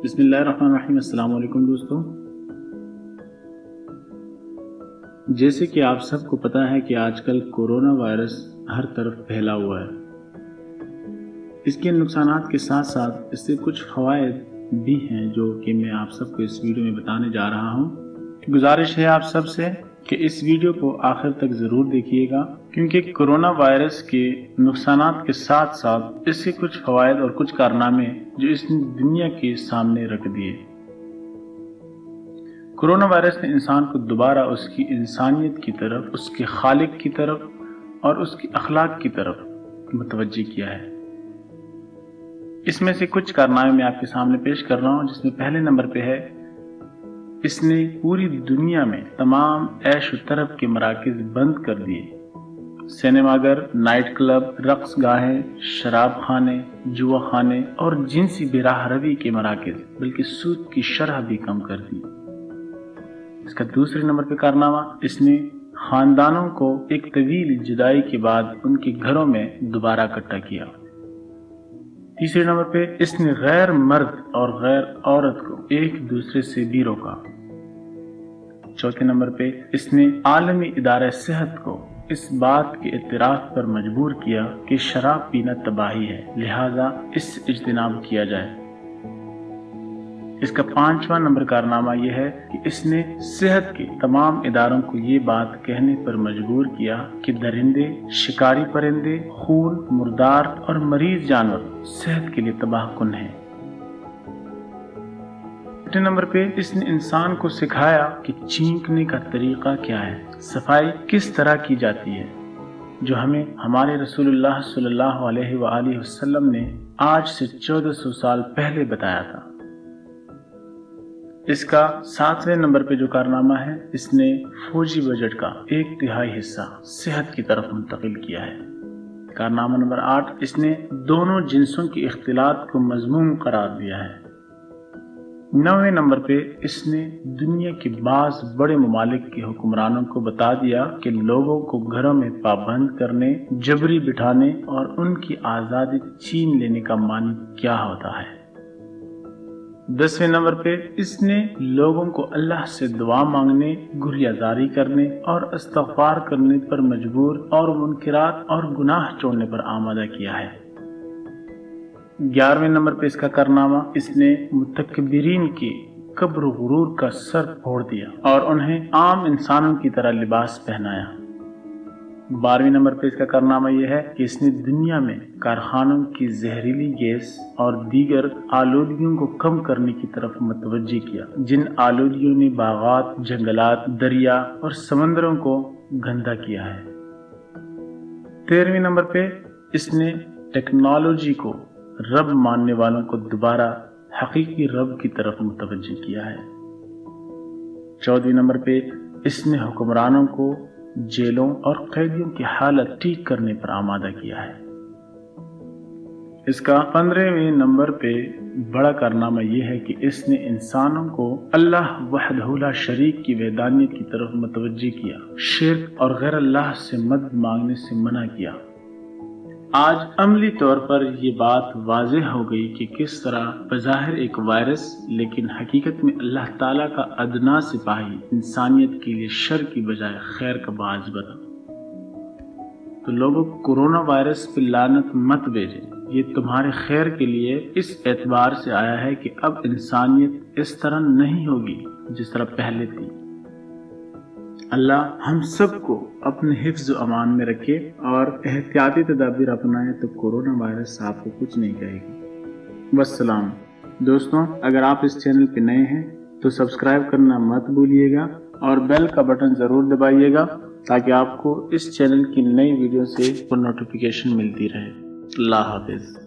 بسم اللہ الرحمن الرحیم۔ السلام علیکم دوستوں، جیسے کہ آپ سب کو پتہ ہے کہ آج کل کورونا وائرس ہر طرف پھیلا ہوا ہے۔ اس کے نقصانات کے ساتھ ساتھ اس سے کچھ فوائد بھی ہیں جو کہ میں آپ سب کو اس ویڈیو میں بتانے جا رہا ہوں۔ گزارش ہے آپ سب سے کہ اس ویڈیو کو آخر تک ضرور دیکھیے گا، کیونکہ کورونا وائرس کے نقصانات کے ساتھ ساتھ اس سے کچھ فوائد اور کچھ کارنامے جو اس نے دنیا کے سامنے رکھ دیے۔ کورونا وائرس نے انسان کو دوبارہ اس کی انسانیت کی طرف، اس کے خالق کی طرف اور اس کی اخلاق کی طرف متوجہ کیا ہے۔ اس میں سے کچھ کارنامے میں آپ کے سامنے پیش کر رہا ہوں، جس میں پہلے نمبر پہ ہے اس نے پوری دنیا میں تمام عیش و طرب کے مراکز بند کر دیے۔ سینما گھر، نائٹ کلب، رقص گاہیں، شراب خانے، جوا خانے اور جنسی بے راہ روی کے مراکز، بلکہ سود کی شرح بھی کم کر دی۔ اس کا دوسرے نمبر پہ کارنامہ، اس نے خاندانوں کو ایک طویل جدائی کے بعد ان کے گھروں میں دوبارہ اکٹھا کیا۔ تیسرے نمبر پہ اس نے غیر مرد اور غیر عورت کو ایک دوسرے سے بھی روکا۔ چوتھے نمبر پہ اس نے عالمی ادارہ صحت کو اس بات کے اعتراف پر مجبور کیا کہ شراب پینا تباہی ہے، لہذا اس سے اجتناب کیا جائے۔ اس کا پانچواں نمبر کارنامہ یہ ہے کہ اس نے صحت کے تمام اداروں کو یہ بات کہنے پر مجبور کیا کہ درندے، شکاری پرندے، خون، مردار اور مریض جانور صحت کے لیے تباہ کن ہیں۔ چھٹے نمبر پہ اس نے انسان کو سکھایا کہ چینکنے کا طریقہ کیا ہے، صفائی کس طرح کی جاتی ہے، جو ہمیں ہمارے رسول اللہ صلی اللہ علیہ وآلہ وسلم نے آج سے 1400 سال پہلے بتایا تھا۔ اس کا ساتویں نمبر پہ جو کارنامہ ہے، اس نے فوجی بجٹ کا 1/3 حصہ صحت کی طرف منتقل کیا ہے۔ کارنامہ نمبر 8، اس نے دونوں جنسوں کے اختلاط کو مذموم قرار دیا ہے۔ 9ویں نمبر پہ اس نے دنیا کے بعض بڑے ممالک کے حکمرانوں کو بتا دیا کہ لوگوں کو گھروں میں پابند کرنے، جبری بٹھانے اور ان کی آزادی چھین لینے کا معنی کیا ہوتا ہے۔ 10ویں نمبر پہ اس نے لوگوں کو اللہ سے دعا مانگنے، گریہ زاری کرنے اور استغفار کرنے پر مجبور اور منکرات اور گناہ چھوڑنے پر آمادہ کیا ہے۔ 11ویں نمبر پہ اس کا کارنامہ، اس نے متکبرین کے کبر و غرور کا سر پھوڑ دیا اور انہیں عام انسانوں کی طرح لباس پہنایا۔ 12ویں نمبر پہ اس کا کارنامہ یہ ہے کہ اس نے دنیا میں کارخانوں کی زہریلی گیس اور دیگر آلودگیوں کو کم کرنے کی طرف متوجہ کیا، جن آلودگیوں نے باغات، جنگلات، دریا اور سمندروں کو گندا کیا ہے۔ 13ویں نمبر پہ اس نے ٹیکنالوجی کو رب ماننے والوں کو دوبارہ حقیقی رب کی طرف متوجہ کیا ہے۔ 14ویں نمبر پہ اس نے حکمرانوں کو جیلوں اور قیدیوں کی حالت ٹھیک کرنے پر آمادہ کیا ہے۔ اس کا 15ویں نمبر پہ بڑا کارنامہ یہ ہے کہ اس نے انسانوں کو اللہ وحدہ لا شریک کی وحدانیت کی طرف متوجہ کیا، شرک اور غیر اللہ سے مدد مانگنے سے منع کیا۔ آج عملی طور پر یہ بات واضح ہو گئی کہ کس طرح بظاہر ایک وائرس، لیکن حقیقت میں اللہ تعالیٰ کا ادنا سپاہی انسانیت کے لیے شر کی بجائے خیر کا باعث بنا۔ تو لوگوں، کورونا وائرس پہ لعنت مت بھیجیں، یہ تمہارے خیر کے لیے اس اعتبار سے آیا ہے کہ اب انسانیت اس طرح نہیں ہوگی جس طرح پہلے تھی۔ اللہ ہم سب کو اپنے حفظ و امان میں رکھے اور احتیاطی تدابیر اپنائیں تو کورونا وائرس آپ کو کچھ نہیں کہے گی۔ والسلام۔ دوستوں، اگر آپ اس چینل پہ نئے ہیں تو سبسکرائب کرنا مت بھولیے گا اور بیل کا بٹن ضرور دبائیے گا تاکہ آپ کو اس چینل کی نئی ویڈیو سے نوٹیفیکیشن ملتی رہے۔ اللہ حافظ۔